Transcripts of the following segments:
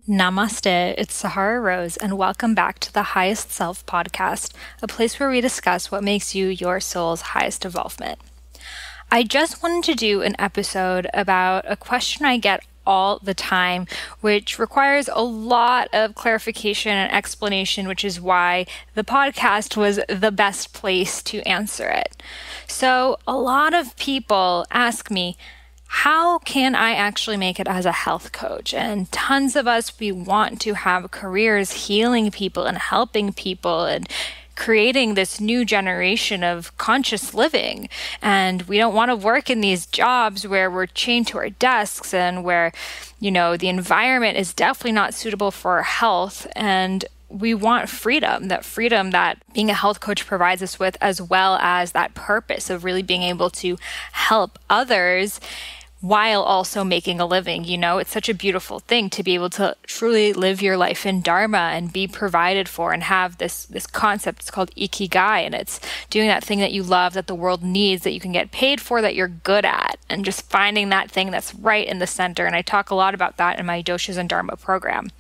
Namaste, it's Sahara Rose, and welcome back to the Highest Self podcast, a place where we discuss what makes you your soul's highest evolvement. I just wanted to do an episode about a question I get all the time, which requires a lot of clarification and explanation, which is why the podcast was the best place to answer it. So a lot of people ask me, how can I actually make it as a health coach? And tons of us, we want to have careers healing people and helping people and creating this new generation of conscious living. And we don't want to work in these jobs where we're chained to our desks and where, the environment is definitely not suitable for our health. And we want freedom that being a health coach provides us with, as well as that purpose of really being able to help others while also making a living. It's such a beautiful thing to be able to truly live your life in Dharma and be provided for and have this concept. It's called Ikigai, and it's doing that thing that you love, that the world needs, that you can get paid for, that you're good at, and just finding that thing that's right in the center. And I talk a lot about that in my Doshas and Dharma program.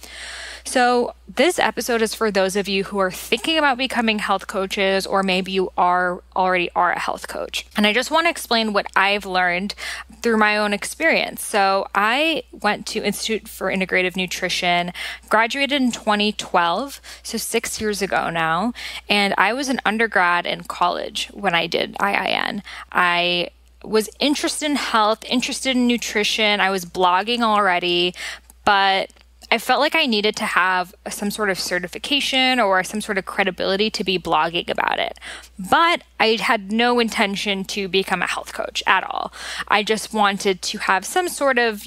So this episode is for those of you who are thinking about becoming health coaches, or maybe you already are a health coach. And I just want to explain what I've learned through my own experience. So I went to Institute for Integrative Nutrition, graduated in 2012, so 6 years ago now. And I was an undergrad in college when I did IIN. I was interested in health, interested in nutrition. I was blogging already, but I felt like I needed to have some sort of certification or some sort of credibility to be blogging about it. But I had no intention to become a health coach at all. I just wanted to have some sort of,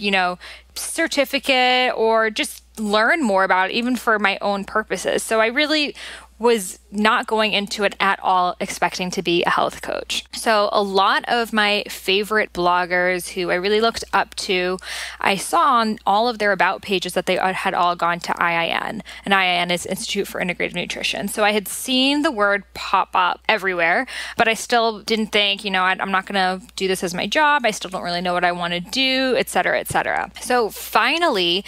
certificate or just learn more about it, even for my own purposes. So I really was not going into it at all expecting to be a health coach. So a lot of my favorite bloggers who I really looked up to, I saw on all of their about pages that they had all gone to IIN, and IIN is Institute for Integrative Nutrition. So I had seen the word pop up everywhere, but I still didn't think, I'm not going to do this as my job. I still don't really know what I want to do, et cetera, et cetera. So finally,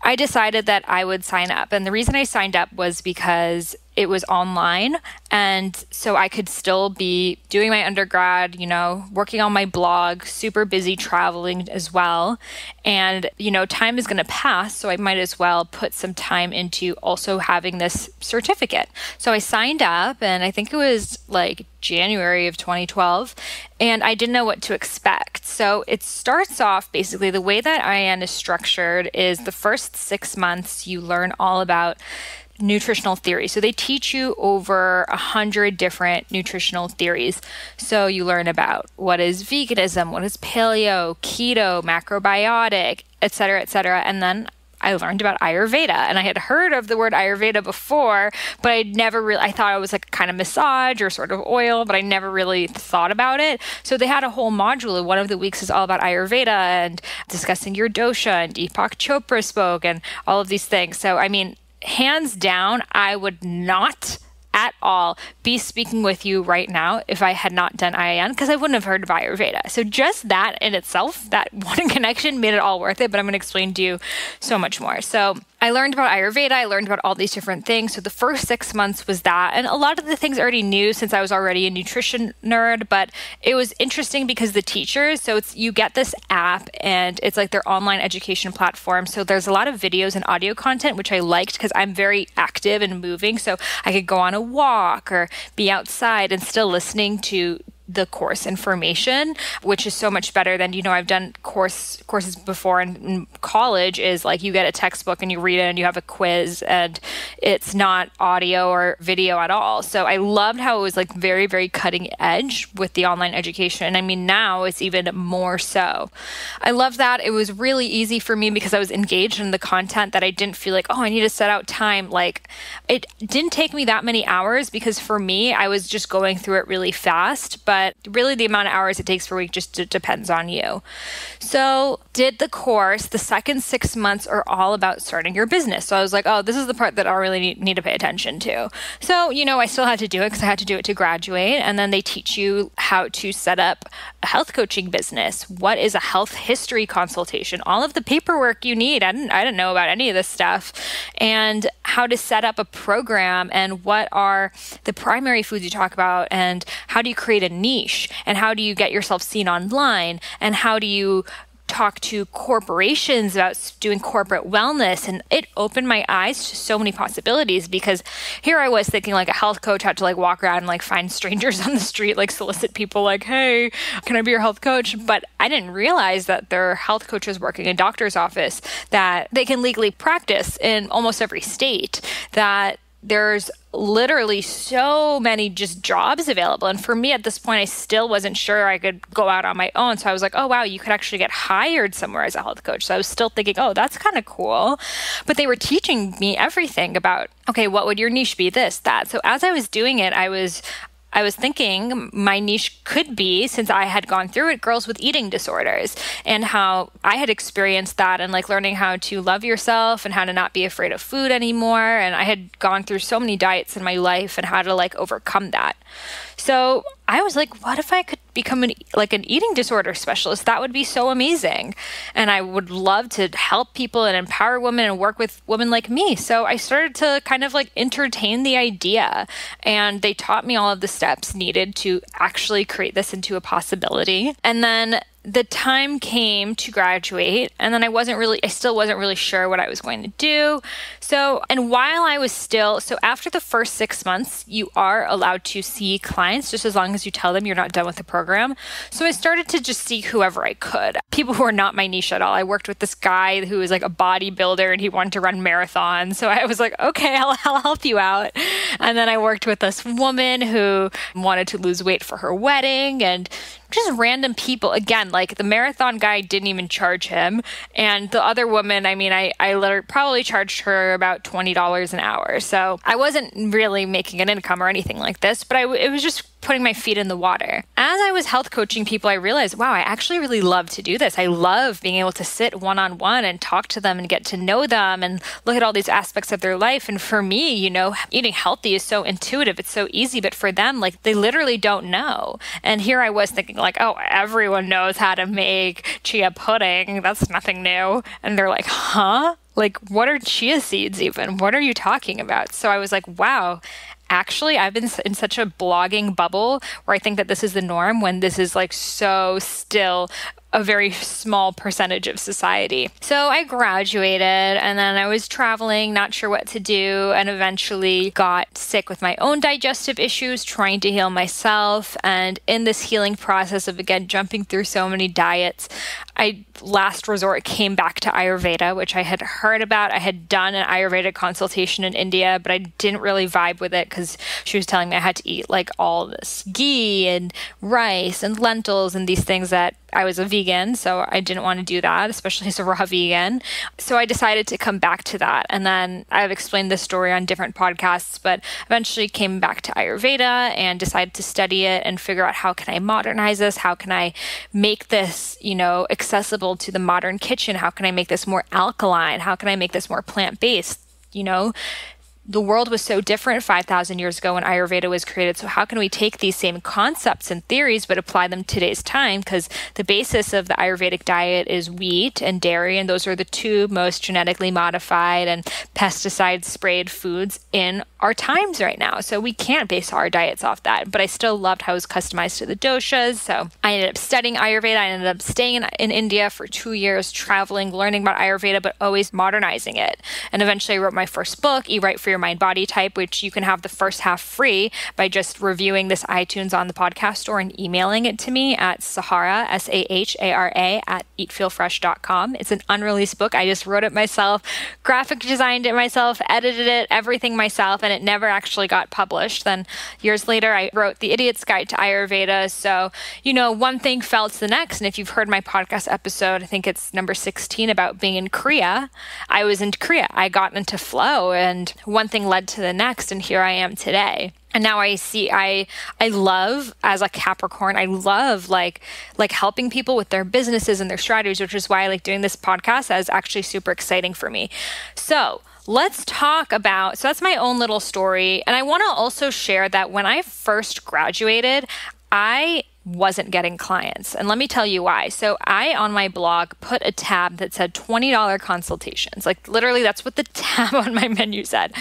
I decided that I would sign up. And the reason I signed up was because it was online. And so I could still be doing my undergrad, working on my blog, super busy traveling as well. And, time is going to pass. So I might as well put some time into also having this certificate. So I signed up, and I think it was like January of 2012, and I didn't know what to expect. So it starts off, basically, the way that IIN is structured is the first 6 months you learn all about nutritional theory. So they teach you over 100 different nutritional theories. So you learn about what is veganism, what is paleo, keto, macrobiotic, et cetera, et cetera. And then I learned about Ayurveda, and I had heard of the word Ayurveda before, but I thought it was like kind of massage or sort of oil, but I never really thought about it. So they had a whole module, and one of the weeks is all about Ayurveda and discussing your dosha, and Deepak Chopra spoke and all of these things. So, hands down, I would not at all be speaking with you right now if I had not done IIN, because I wouldn't have heard of Ayurveda. So just that in itself, that one connection made it all worth it, but I'm going to explain to you so much more. So I learned about Ayurveda. I learned about all these different things. So the first 6 months was that. And a lot of the things I already knew since I was already a nutrition nerd, but it was interesting because the teachers, so you get this app, and it's like their online education platform. So there's a lot of videos and audio content, which I liked because I'm very active and moving. So I could go on a walk or be outside and still listening to the course information, which is so much better than, I've done courses before in college, is like you get a textbook and you read it and you have a quiz, and it's not audio or video at all. So I loved how it was like very, very cutting edge with the online education. Now it's even more so. I love that. It was really easy for me because I was engaged in the content, that I didn't feel like, I need to set out time. Like, it didn't take me that many hours because for me, I was just going through it really fast. But but really the amount of hours it takes per week just depends on you. So did the course, the second 6 months are all about starting your business. So I was like, oh, this is the part that I really need to pay attention to. So, I still had to do it because I had to do it to graduate. And then they teach you how to set up a health coaching business. What is a health history consultation? All of the paperwork you need. I didn't know about any of this stuff. And how to set up a program, and what are the primary foods you talk about, and how do you create a niche, and how do you get yourself seen online, and how do you talk to corporations about doing corporate wellness. And it opened my eyes to so many possibilities, because here I was thinking like a health coach had to like walk around and like find strangers on the street, like solicit people like, hey, can I be your health coach? But I didn't realize that there are health coaches working in a doctor's office, that they can legally practice in almost every state, that there's literally so many just jobs available. And for me at this point, I still wasn't sure I could go out on my own. So I was like, oh, wow, you could actually get hired somewhere as a health coach. So I was still thinking, oh, that's kind of cool. But they were teaching me everything about, okay, what would your niche be? This, that. So as I was doing it, I was thinking my niche could be, since I had gone through it, girls with eating disorders, and how I had experienced that, and like learning how to love yourself and how to not be afraid of food anymore. And I had gone through so many diets in my life and how to like overcome that. So I was like, what if I could become an eating disorder specialist? That would be so amazing. And I would love to help people and empower women and work with women like me. So I started to kind of like entertain the idea, and they taught me all of the steps needed to actually create this into a possibility. And then the time came to graduate, and then I still wasn't really sure what I was going to do. So after the first 6 months, you are allowed to see clients just as long as you tell them you're not done with the program. So I started to just see whoever I could. People who are not my niche at all. I worked with this guy who was like a bodybuilder, and he wanted to run marathons. So I was like, okay, I'll help you out. And then I worked with this woman who wanted to lose weight for her wedding, and just random people. Again, like the marathon guy didn't even charge him. And the other woman, I literally probably charged her about $20 an hour. So I wasn't really making an income or anything like this, but it was just putting my feet in the water. As I was health coaching people, I realized, wow, I actually really love to do this. I love being able to sit one-on-one and talk to them and get to know them and look at all these aspects of their life. And for me, eating healthy is so intuitive. It's so easy. But for them, like, they literally don't know. And here I was thinking like, oh, everyone knows how to make chia pudding. That's nothing new. And they're like, huh? Like, what are chia seeds even? What are you talking about? So I was like, wow. Actually, I've been in such a blogging bubble where I think that this is the norm, when this is like so still a very small percentage of society. So I graduated, and then I was traveling, not sure what to do, and eventually got sick with my own digestive issues, trying to heal myself. And in this healing process of, again, jumping through so many diets, I last resort came back to Ayurveda, which I had heard about. I had done an Ayurveda consultation in India, but I didn't really vibe with it because she was telling me I had to eat like all this ghee and rice and lentils and these things that I was a vegan, so I didn't want to do that, especially as a raw vegan. So I decided to come back to that. And then I've explained this story on different podcasts, but eventually came back to Ayurveda and decided to study it and figure out, how can I modernize this? How can I make this, accessible to the modern kitchen? How can I make this more alkaline? How can I make this more plant-based? The world was so different 5,000 years ago when Ayurveda was created. So how can we take these same concepts and theories, but apply them to today's time? Because the basis of the Ayurvedic diet is wheat and dairy, and those are the two most genetically modified and pesticide-sprayed foods in our times right now. So we can't base our diets off that. But I still loved how it was customized to the doshas. So I ended up studying Ayurveda. I ended up staying in India for 2 years, traveling, learning about Ayurveda, but always modernizing it. And eventually I wrote my first book, Eat Right for Your Mind Body Type, which you can have the first half free by just reviewing this iTunes on the podcast store and emailing it to me at Sahara, Sahara, at eatfeelfresh.com. It's an unreleased book. I just wrote it myself, graphic designed it myself, edited it, everything myself, and it never actually got published. Then years later, I wrote The Idiot's Guide to Ayurveda. So, one thing fell to the next. And if you've heard my podcast episode, I think it's number 16 about being in Korea, I was in Korea. I got into flow, and one thing led to the next, and here I am today. And now I love, as a Capricorn, I love like helping people with their businesses and their strategies, which is why I like doing this podcast. That is actually super exciting for me. So let's talk about, so that's my own little story. And I want to also share that when I first graduated, I wasn't getting clients. And let me tell you why. So I, on my blog, put a tab that said $20 consultations. Like literally that's what the tab on my menu said.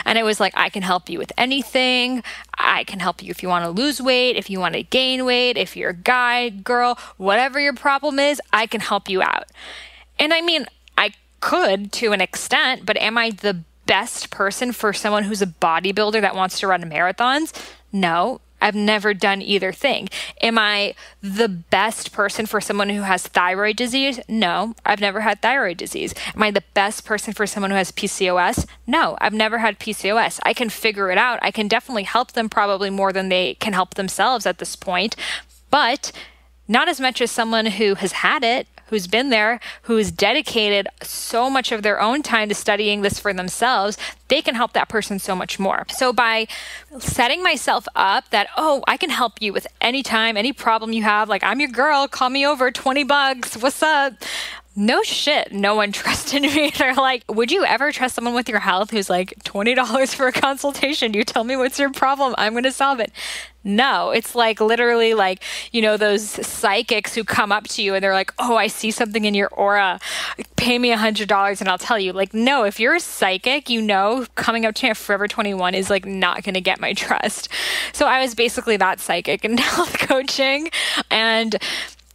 And it was like, I can help you with anything. I can help you if you want to lose weight, if you want to gain weight, if you're a guy, girl, whatever your problem is, I can help you out. And I mean, I could to an extent, but am I the best person for someone who's a bodybuilder that wants to run marathons? No. I've never done either thing. Am I the best person for someone who has thyroid disease? No, I've never had thyroid disease. Am I the best person for someone who has PCOS? No, I've never had PCOS. I can figure it out. I can definitely help them probably more than they can help themselves at this point, but not as much as someone who has had it, who's been there, who's dedicated so much of their own time to studying this for themselves. They can help that person so much more. So by setting myself up that, oh, I can help you with any time, any problem you have, like I'm your girl, call me over, $20, what's up? No shit, no one trusted me. They're like, would you ever trust someone with your health who's like $20 for a consultation? You tell me what's your problem, I'm going to solve it. No, it's like literally like, you know, those psychics who come up to you and they're like, oh, I see something in your aura. Pay me $100 and I'll tell you. Like, no, if you're a psychic, you know, coming up to me at Forever 21 is like not going to get my trust. So I was basically that psychic in health coaching and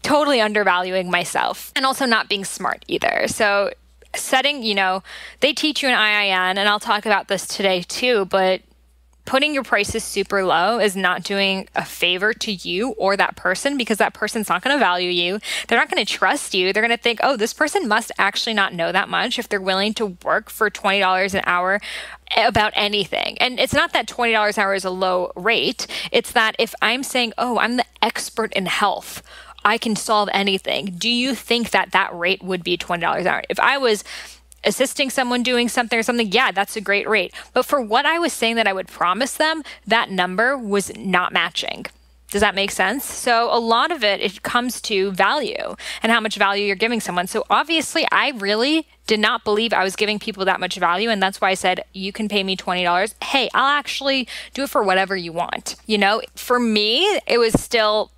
totally undervaluing myself and also not being smart either. So setting, you know, they teach you an IIN, and I'll talk about this today too, but putting your prices super low is not doing a favor to you or that person, because that person's not going to value you. They're not going to trust you. They're going to think, oh, this person must actually not know that much if they're willing to work for $20 an hour about anything. And it's not that $20 an hour is a low rate. It's that if I'm saying, oh, I'm the expert in health, I can solve anything. Do you think that that rate would be $20 an hour? If I was assisting someone doing something or something, yeah, that's a great rate. But for what I was saying that I would promise them, that number was not matching. Does that make sense? So a lot of it comes to value and how much value you're giving someone. So obviously, I really did not believe I was giving people that much value. And that's why I said, you can pay me $20. Hey, I'll actually do it for whatever you want. You know, for me, it was still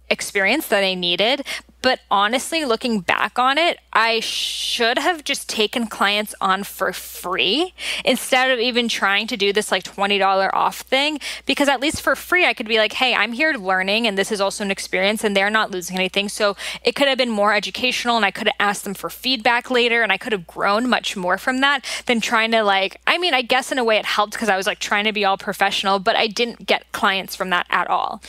experience that I needed. But honestly, looking back on it, I should have just taken clients on for free instead of even trying to do this like $20 off thing, because at least for free, I could be like, hey, I'm here learning and this is also an experience and they're not losing anything. So it could have been more educational and I could have asked them for feedback later and I could have grown much more from that than trying to like, I mean, I guess in a way it helped because I was like trying to be all professional, but I didn't get clients from that at all.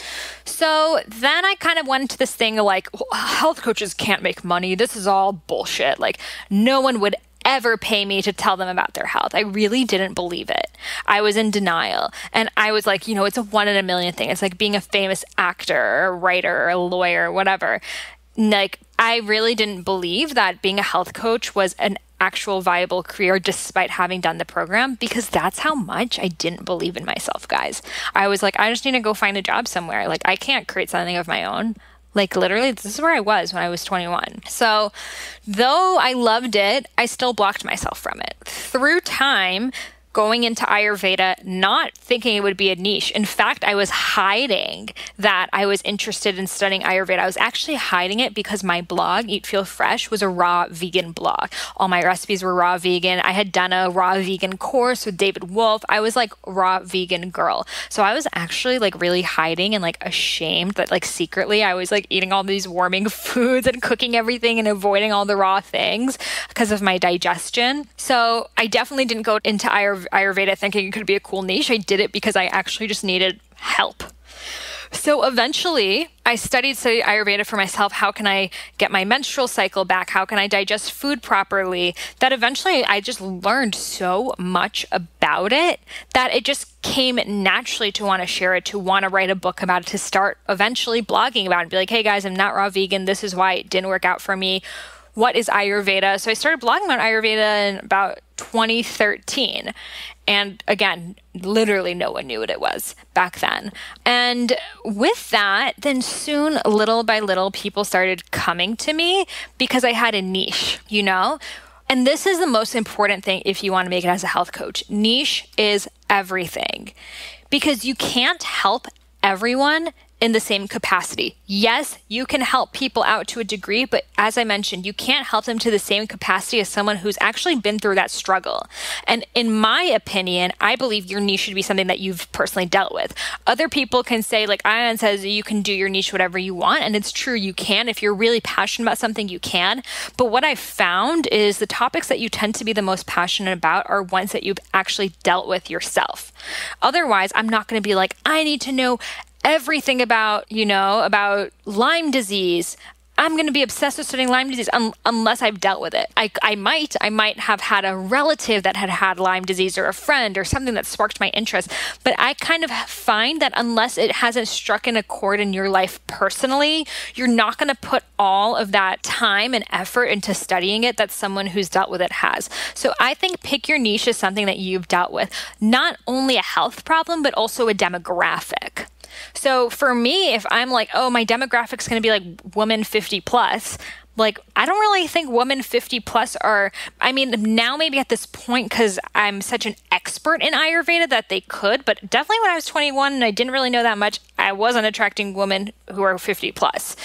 So then I kind of went into this thing of like, health coaches can't make money. This is all bullshit. Like no one would ever pay me to tell them about their health. I really didn't believe it. I was in denial. And I was like, you know, it's a 1 in a million thing. It's like being a famous actor or a writer or a lawyer or whatever. Like I really didn't believe that being a health coach was an actual viable career despite having done the program, because that's how much I didn't believe in myself, guys. I was like, I just need to go find a job somewhere. Like I can't create something of my own. Like literally, this is where I was when I was 21. So though I loved it, I still blocked myself from it. Through time, going into Ayurveda, not thinking it would be a niche. In fact, I was hiding that I was interested in studying Ayurveda. I was actually hiding it because my blog, Eat Feel Fresh, was a raw vegan blog. All my recipes were raw vegan. I had done a raw vegan course with David Wolf. I was like raw vegan girl. So I was actually like really hiding and like ashamed that like secretly I was like eating all these warming foods and cooking everything and avoiding all the raw things because of my digestion. So I definitely didn't go into Ayurveda thinking it could be a cool niche. I did it because I actually just needed help. So eventually I studied Ayurveda for myself. How can I get my menstrual cycle back? How can I digest food properly? That eventually I just learned so much about it that it just came naturally to want to share it, to want to write a book about it, to start eventually blogging about it, be like, hey guys, I'm not raw vegan. This is why it didn't work out for me. What is Ayurveda? So I started blogging about Ayurveda in about 2013. And again, literally no one knew what it was back then. And with that, then soon, little by little, people started coming to me because I had a niche, And this is the most important thing if you want to make it as a health coach. Niche is everything because you can't help everyone in the same capacity. Yes, you can help people out to a degree, but as I mentioned, you can't help them to the same capacity as someone who's actually been through that struggle. And in my opinion, I believe your niche should be something that you've personally dealt with. Other people can say, like Ion says, you can do your niche whatever you want, and it's true, you can. If you're really passionate about something, you can. But what I've found is the topics that you tend to be the most passionate about are ones that you've actually dealt with yourself. Otherwise, I'm not going to be like, I need to know everything about Lyme disease. I'm going to be obsessed with studying Lyme disease unless I've dealt with it. I might have had a relative that had Lyme disease or a friend or something that sparked my interest. But I kind of find that unless it hasn't struck a chord in your life personally, you're not going to put all of that time and effort into studying it that someone who's dealt with it has. So I think pick your niche as something that you've dealt with, not only a health problem, but also a demographic. So for me, if I'm like, oh, my demographic is going to be like women 50 plus, like, I don't really think women 50 plus are, now maybe at this point, because I'm such an expert in Ayurveda that they could, but definitely when I was 21 and I didn't really know that much, I wasn't attracting women who are 50 plus.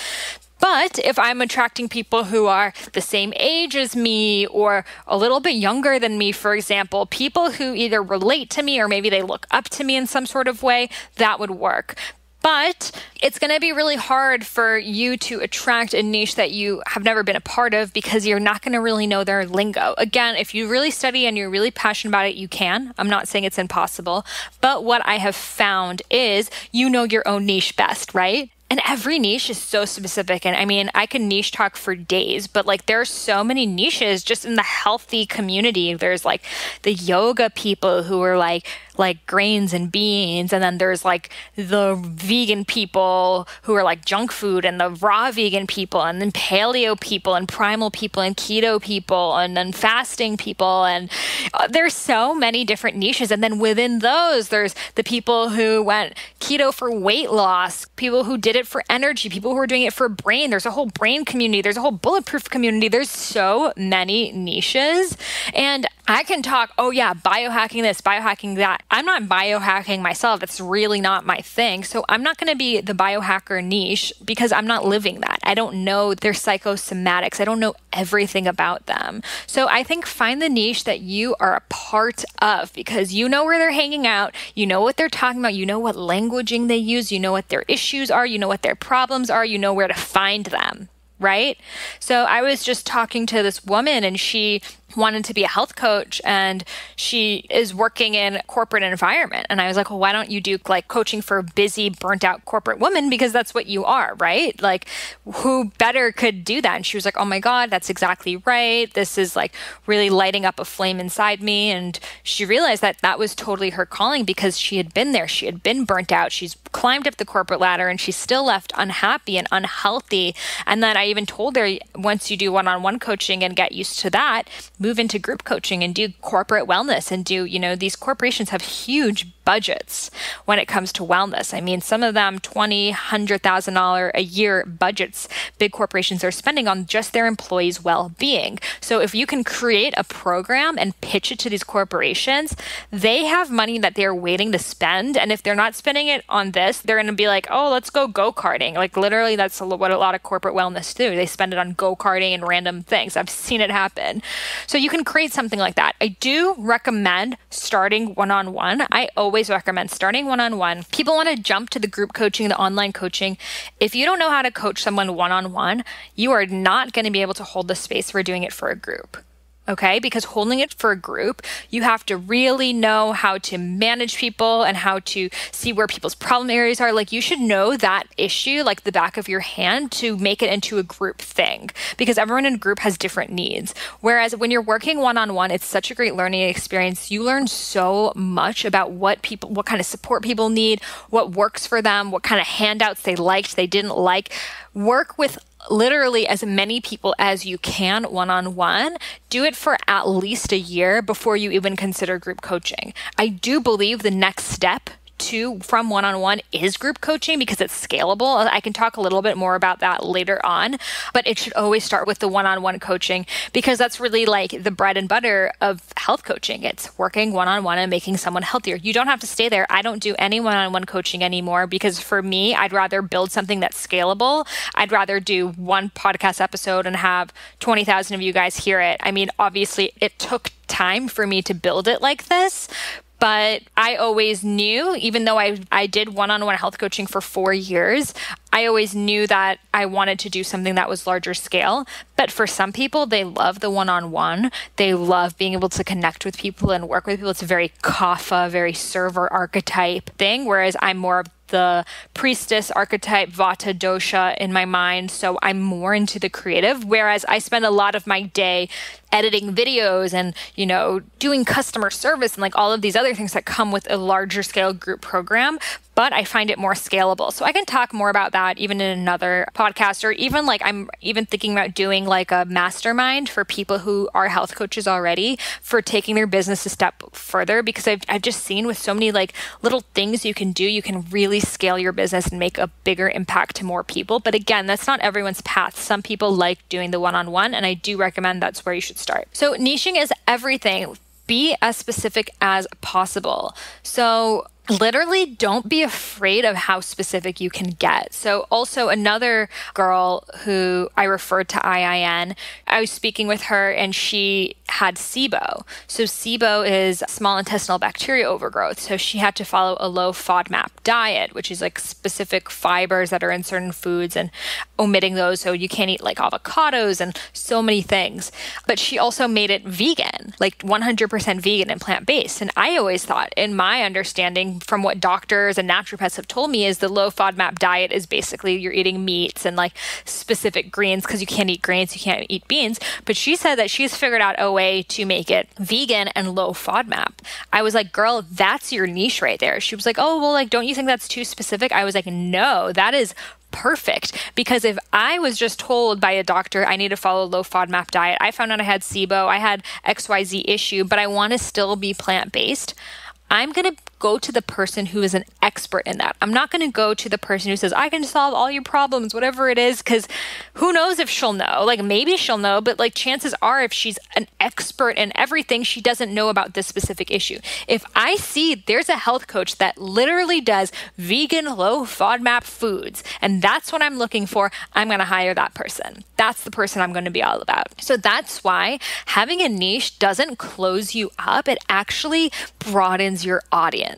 But if I'm attracting people who are the same age as me or a little bit younger than me, for example, people who either relate to me or maybe they look up to me in some sort of way, that would work. But it's going to be really hard for you to attract a niche that you have never been a part of because you're not going to really know their lingo. Again, if you really study and you're really passionate about it, you can. I'm not saying it's impossible. But what I have found is you know your own niche best, right? And every niche is so specific. And I can niche talk for days, but there are so many niches just in the healthy community. There's the yoga people who are like grains and beans. And then there's the vegan people who are junk food and the raw vegan people and then paleo people and primal people and keto people and then fasting people. And there's so many different niches. And then within those, there's the people who went keto for weight loss, people who did it for energy, people who are doing it for brain. There's a whole brain community. There's a whole bulletproof community. There's so many niches. And I can talk, biohacking this, biohacking that. I'm not biohacking myself. That's really not my thing. So I'm not going to be the biohacker niche because I'm not living that. I don't know their psychosomatics. I don't know everything about them. So I think find the niche that you are a part of because you know where they're hanging out. You know what they're talking about. You know what languaging they use. You know what their issues are. You know what their problems are. You know where to find them. Right? So I was just talking to this woman and she wanted to be a health coach and she is working in a corporate environment. And I was like, well, why don't you do coaching for busy, burnt out corporate women? Because that's what you are, right? Who better could do that? And she was like, oh my God, that's exactly right. This is really lighting up a flame inside me. And she realized that that was totally her calling because she had been there. She had been burnt out. She's climbed up the corporate ladder and she's still left unhappy and unhealthy. And then I even told her, once you do one-on-one coaching and get used to that, move into group coaching and do corporate wellness and do, these corporations have huge budgets when it comes to wellness. Some of them $20,000, $100,000 a year budgets big corporations are spending on just their employees' well-being. So if you can create a program and pitch it to these corporations, they have money that they're waiting to spend. And if they're not spending it on this, they're going to be like, oh, let's go go-karting. Literally, that's what a lot of corporate wellness do. They spend it on go-karting and random things. I've seen it happen. So you can create something like that. I do recommend starting one-on-one. I always recommend starting one-on-one. People want to jump to the group coaching, the online coaching. If you don't know how to coach someone one-on-one, you are not going to be able to hold the space for doing it for a group. Okay, because holding it for a group, you have to really know how to manage people and how to see where people's problem areas are. You should know that issue like the back of your hand to make it into a group thing because everyone in a group has different needs. Whereas when you're working one-on-one, it's such a great learning experience. You learn so much about what kind of support people need, what works for them, what kind of handouts they liked, they didn't like. Work with literally as many people as you can one-on-one. Do it for at least a year before you even consider group coaching. I do believe the next step from one-on-one is group coaching because it's scalable. I can talk a little bit more about that later on, but it should always start with the one-on-one coaching because that's really like the bread and butter of health coaching. It's working one-on-one and making someone healthier. You don't have to stay there. I don't do any one-on-one coaching anymore because for me, I'd rather build something that's scalable. I'd rather do one podcast episode and have 20,000 of you guys hear it. I mean, obviously it took time for me to build it like this, but I always knew, even though I did one-on-one health coaching for 4 years, I always knew that I wanted to do something that was larger scale. But for some people, they love the one-on-one. They love being able to connect with people and work with people. It's a very kapha, very server archetype thing, whereas I'm more of the priestess archetype, vata dosha in my mind. So I'm more into the creative, whereas I spend a lot of my day editing videos and, doing customer service and like all of these other things that come with a larger scale group program. But I find it more scalable. So I can talk more about that even in another podcast, or even like I'm even thinking about doing like a mastermind for people who are health coaches already for taking their business a step further, because I've just seen with so many like little things you can do, you can really scale your business and make a bigger impact to more people. But again, that's not everyone's path. Some people like doing the one-on-one, and I do recommend that's where you should start. So niching is everything. Be as specific as possible. So literally don't be afraid of how specific you can get. So also another girl who I referred to IIN, I was speaking with her and she had SIBO. So SIBO is small intestinal bacteria overgrowth. So she had to follow a low FODMAP diet, which is like specific fibers that are in certain foods and omitting those. So you can't eat like avocados and so many things. But she also made it vegan, like 100% vegan and plant-based. And I always thought, in my understanding, from what doctors and naturopaths have told me, is the low FODMAP diet is basically you're eating meats and like specific greens, because you can't eat grains, you can't eat beans. But she said that she's figured out a way to make it vegan and low FODMAP. I was like, girl, that's your niche right there. She was like, oh, well, like, don't you think that's too specific? I was like, no, that is perfect. Because if I was just told by a doctor I need to follow a low FODMAP diet, I found out I had SIBO, I had XYZ issue, but I want to still be plant-based, I'm going to go to the person who is an expert in that. I'm not going to go to the person who says, I can solve all your problems, whatever it is, because who knows if she'll know. Like, maybe she'll know, but like chances are if she's an expert in everything, she doesn't know about this specific issue. If I see there's a health coach that literally does vegan, low FODMAP foods, and that's what I'm looking for, I'm going to hire that person. That's the person I'm going to be all about. So that's why having a niche doesn't close you up. It actually broadens your audience.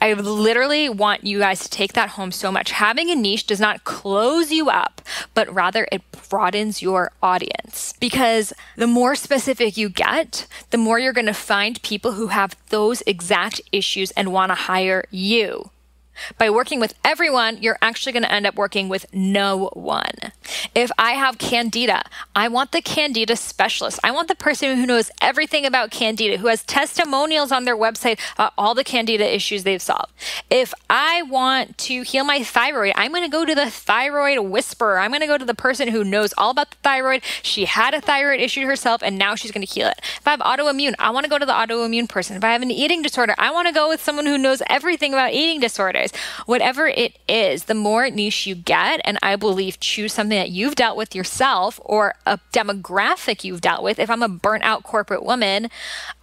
I literally want you guys to take that home so much. Having a niche does not close you up, but rather it broadens your audience. Because the more specific you get, the more you're going to find people who have those exact issues and want to hire you. By working with everyone, you're actually going to end up working with no one. If I have candida, I want the candida specialist. I want the person who knows everything about candida, who has testimonials on their website about all the candida issues they've solved. If I want to heal my thyroid, I'm going to go to the thyroid whisperer. I'm going to go to the person who knows all about the thyroid. She had a thyroid issue herself, and now she's going to heal it. If I have autoimmune, I want to go to the autoimmune person. If I have an eating disorder, I want to go with someone who knows everything about eating disorders. Whatever it is, the more niche you get, and I believe choose something that you've dealt with yourself or a demographic you've dealt with. If I'm a burnt out corporate woman,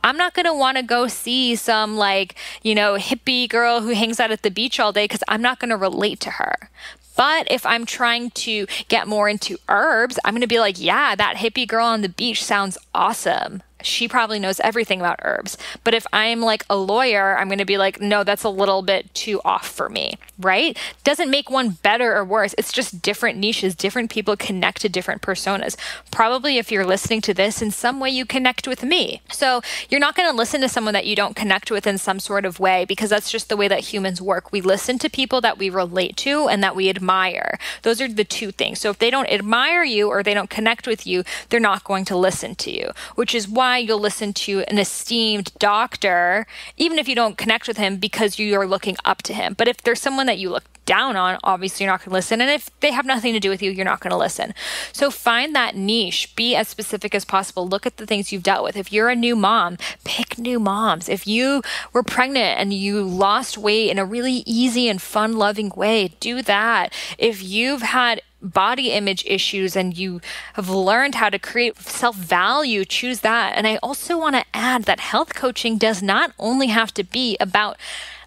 I'm not going to want to go see some hippie girl who hangs out at the beach all day, because I'm not going to relate to her. But if I'm trying to get more into herbs, I'm going to be like, yeah, that hippie girl on the beach sounds awesome. She probably knows everything about herbs. But if I'm like a lawyer, I'm going to be like, no, that's a little bit too off for me, right? Doesn't make one better or worse. It's just different niches. Different people connect to different personas. Probably if you're listening to this, in some way you connect with me. So you're not going to listen to someone that you don't connect with in some sort of way, because that's just the way that humans work. We listen to people that we relate to and that we admire. Those are the two things. So if they don't admire you or they don't connect with you, they're not going to listen to you, which is why why you'll listen to an esteemed doctor, even if you don't connect with him, because you are looking up to him. But if there's someone that you look down on, obviously you're not going to listen. And if they have nothing to do with you, you're not going to listen. So find that niche, be as specific as possible. Look at the things you've dealt with. If you're a new mom, pick new moms. If you were pregnant and you lost weight in a really easy and fun, loving way, do that. If you've had body image issues and you have learned how to create self-value, choose that. And I also want to add that health coaching does not only have to be about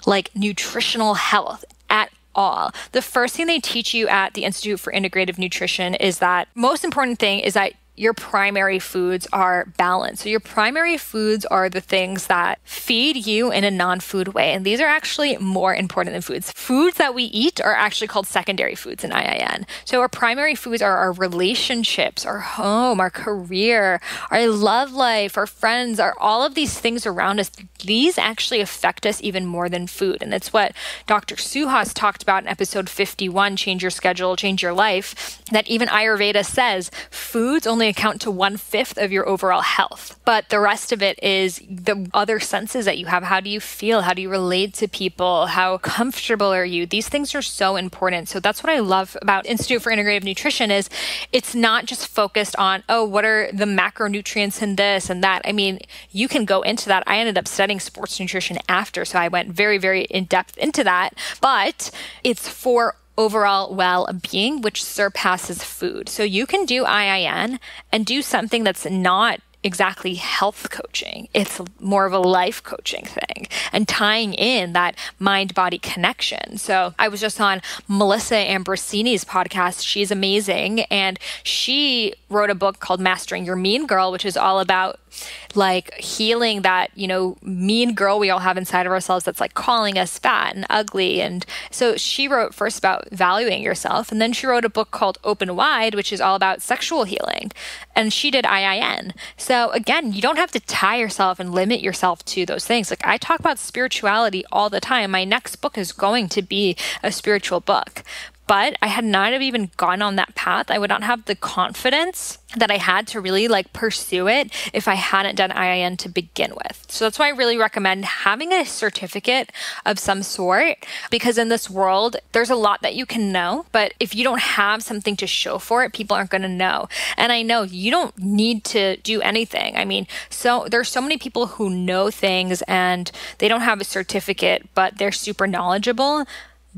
like nutritional health at all. The first thing they teach you at the Institute for Integrative Nutrition is that most important thing is that your primary foods are balanced. So your primary foods are the things that feed you in a non-food way. And these are actually more important than foods. Foods that we eat are actually called secondary foods in IIN. So our primary foods are our relationships, our home, our career, our love life, our friends, all of these things around us. These actually affect us even more than food. And it's what Dr. Suhas talked about in episode 51, Change Your Schedule, Change Your Life, that even Ayurveda says foods only account to 1/5 of your overall health. But the rest of it is the other senses that you have. How do you feel? How do you relate to people? How comfortable are you? These things are so important. So that's what I love about Institute for Integrative Nutrition is it's not just focused on, oh, what are the macronutrients in this and that. I mean, you can go into that. I ended up studying sports nutrition after, so I went very, very in depth into that. But it's for overall well-being, which surpasses food. So you can do IIN and do something that's not exactly health coaching. It's more of a life coaching thing and tying in that mind-body connection. So I was just on Melissa Ambrosini's podcast. She's amazing. And she wrote a book called Mastering Your Mean Girl, which is all about like healing that, mean girl we all have inside of ourselves that's like calling us fat and ugly. And so she wrote first about valuing yourself. And then she wrote a book called Open Wide, which is all about sexual healing. And she did IIN. So again, you don't have to tie yourself and limit yourself to those things. Like I talk about spirituality all the time. My next book is going to be a spiritual book. But I had not have even gone on that path. I would not have the confidence that I had to really pursue it if I hadn't done IIN to begin with. So that's why I really recommend having a certificate of some sort, because in this world, there's a lot that you can know, but if you don't have something to show for it, people aren't going to know. And I know you don't need to do anything. I mean, so there's so many people who know things and they don't have a certificate, but they're super knowledgeable.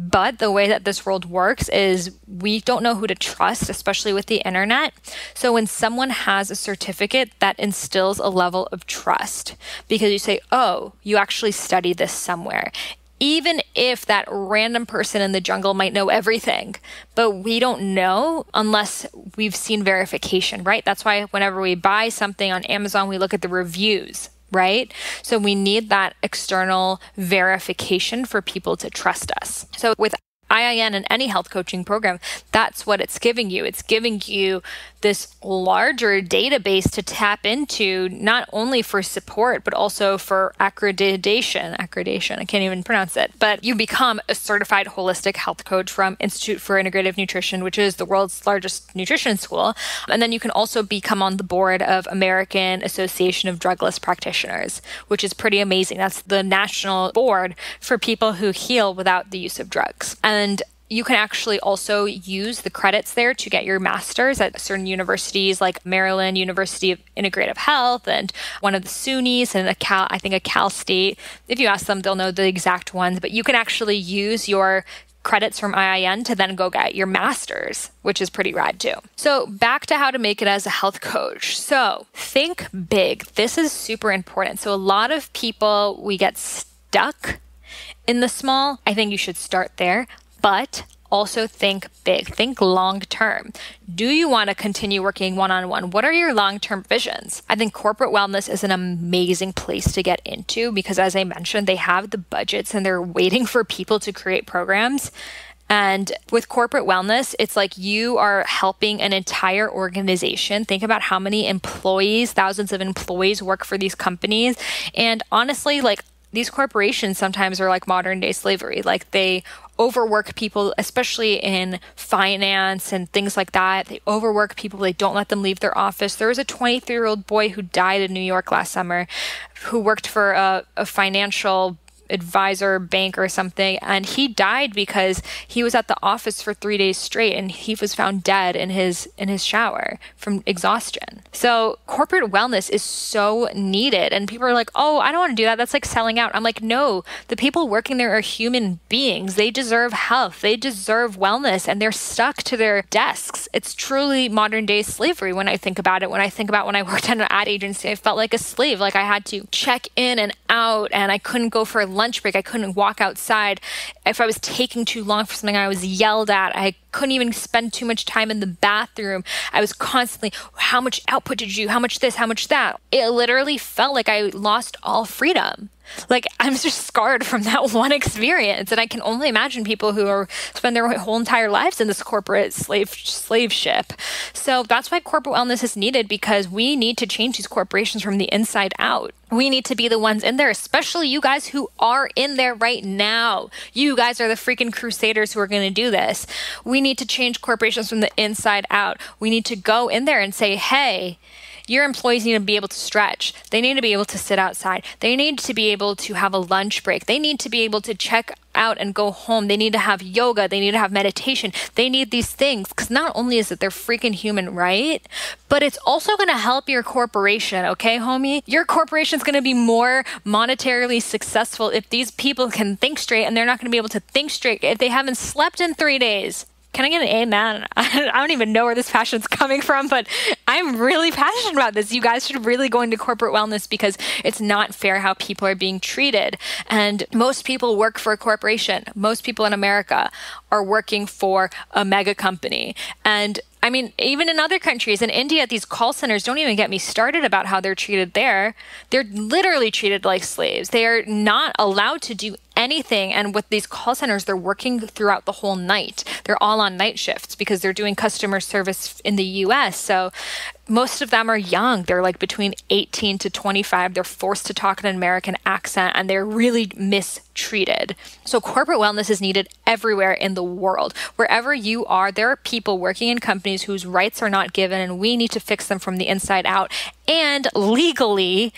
But the way that this world works is we don't know who to trust, especially with the internet. So when someone has a certificate, that instills a level of trust because you say, oh, you actually studied this somewhere. Even if that random person in the jungle might know everything, but we don't know unless we've seen verification, right? That's why whenever we buy something on Amazon, we look at the reviews. Right? So we need that external verification for people to trust us. So with IIN and any health coaching program, that's what it's giving you. It's giving you this larger database to tap into, not only for support, but also for accreditation. I can't even pronounce it. But you become a certified holistic health coach from Institute for Integrative Nutrition, which is the world's largest nutrition school. And then you can also become on the board of American Association of Drugless Practitioners, which is pretty amazing. That's the national board for people who heal without the use of drugs. And you can actually also use the credits there to get your master's at certain universities like Maryland University of Integrative Health and one of the SUNYs and a Cal State. If you ask them, they'll know the exact ones. But you can actually use your credits from IIN to then go get your master's, which is pretty rad too. So back to how to make it as a health coach. So think big. This is super important. So a lot of people, we get stuck in the small. I think you should start there. But also think big, think long term. Do you want to continue working one-on-one? What are your long-term visions? I think corporate wellness is an amazing place to get into because, as I mentioned, they have the budgets and they're waiting for people to create programs. And with corporate wellness, it's like you are helping an entire organization. Think about how many employees, thousands of employees work for these companies. And honestly, these corporations sometimes are like modern day slavery. Like they overwork people, especially in finance and things like that. They overwork people. They don't let them leave their office. There was a 23-year-old boy who died in New York last summer who worked for a financial advisor, bank or something, and he died because he was at the office for 3 days straight and he was found dead in his shower from exhaustion. So corporate wellness is so needed, and people are like, oh, I don't want to do that, that's like selling out. I'm like, no, the people working there are human beings. They deserve health, they deserve wellness, and they're stuck to their desks. It's truly modern day slavery when I think about it. When I think about when I worked at an ad agency, I felt like a slave. Like I had to check in and out, and I couldn't go for lunch break. I couldn't walk outside. If I was taking too long for something, I was yelled at. I couldn't even spend too much time in the bathroom. I was constantly, how much output did you do? How much this? How much that? It literally felt like I lost all freedom. Like I'm just scarred from that one experience. And I can only imagine people who spend their whole entire lives in this corporate slave ship. So that's why corporate wellness is needed, because we need to change these corporations from the inside out. We need to be the ones in there, especially you guys who are in there right now. You guys are the freaking crusaders who are going to do this. We need to change corporations from the inside out. We need to go in there and say, hey, your employees need to be able to stretch. They need to be able to sit outside. They need to be able to have a lunch break. They need to be able to check out and go home. They need to have yoga. They need to have meditation. They need these things because not only is it their freaking human right, but it's also going to help your corporation. Okay, homie? Your corporation is going to be more monetarily successful if these people can think straight, and they're not going to be able to think straight if they haven't slept in 3 days. Can I get an amen? I don't even know where this passion's coming from, but I'm really passionate about this. You guys should really go into corporate wellness because it's not fair how people are being treated. And most people work for a corporation. Most people in America are working for a mega company. And I mean, even in other countries, in India, these call centers, don't even get me started about how they're treated there. They're literally treated like slaves. They are not allowed to do anything. And with these call centers, they're working throughout the whole night. They're all on night shifts because they're doing customer service in the US. So most of them are young. They're like between 18 to 25. They're forced to talk in an American accent, and they're really mistreated. So corporate wellness is needed everywhere in the world. Wherever you are, there are people working in companies whose rights are not given, and we need to fix them from the inside out. And legally,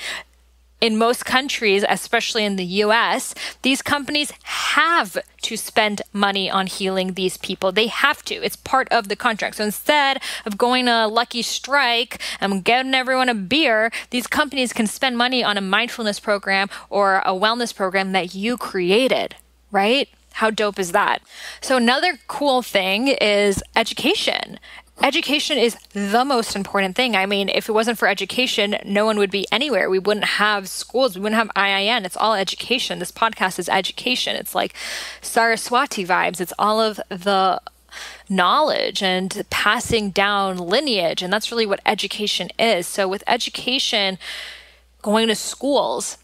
in most countries, especially in the US, these companies have to spend money on healing these people. They have to. It's part of the contract. So instead of going to Lucky Strike and getting everyone a beer, these companies can spend money on a mindfulness program or a wellness program that you created, right? How dope is that? So another cool thing is education. Education is the most important thing. I mean, if it wasn't for education, no one would be anywhere. We wouldn't have schools. We wouldn't have IIN. It's all education. This podcast is education. It's like Saraswati vibes. It's all of the knowledge and passing down lineage. And that's really what education is. So with education, going to schools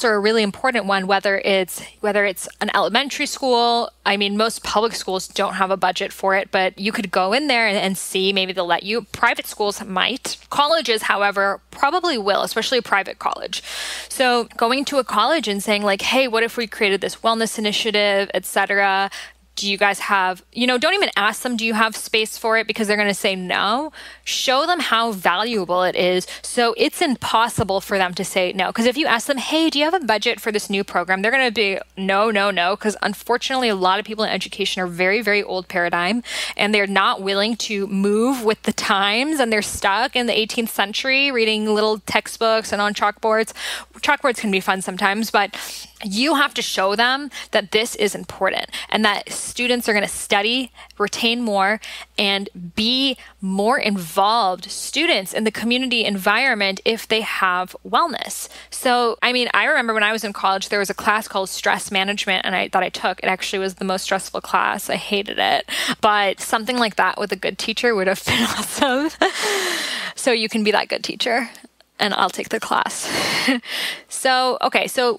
are a really important one, whether it's an elementary school. I mean, most public schools don't have a budget for it, but you could go in there and see, maybe they'll let you. Private schools might. Colleges, however, probably will, especially a private college. So going to a college and saying like, hey, what if we created this wellness initiative, etc.? Do you guys have, don't even ask them, do you have space for it? Because they're going to say no. Show them how valuable it is. So it's impossible for them to say no. Because if you ask them, hey, do you have a budget for this new program? They're going to be no. Because unfortunately, a lot of people in education are very, very old paradigm, and they're not willing to move with the times, and they're stuck in the 18th century reading little textbooks and on chalkboards. Chalkboards can be fun sometimes, but you have to show them that this is important and that students are going to study, retain more, and be more involved students in the community environment if they have wellness. So, I mean, I remember when I was in college, there was a class called stress management, and I took. It actually was the most stressful class. I hated it. But something like that with a good teacher would have been awesome. So you can be that good teacher, and I'll take the class. So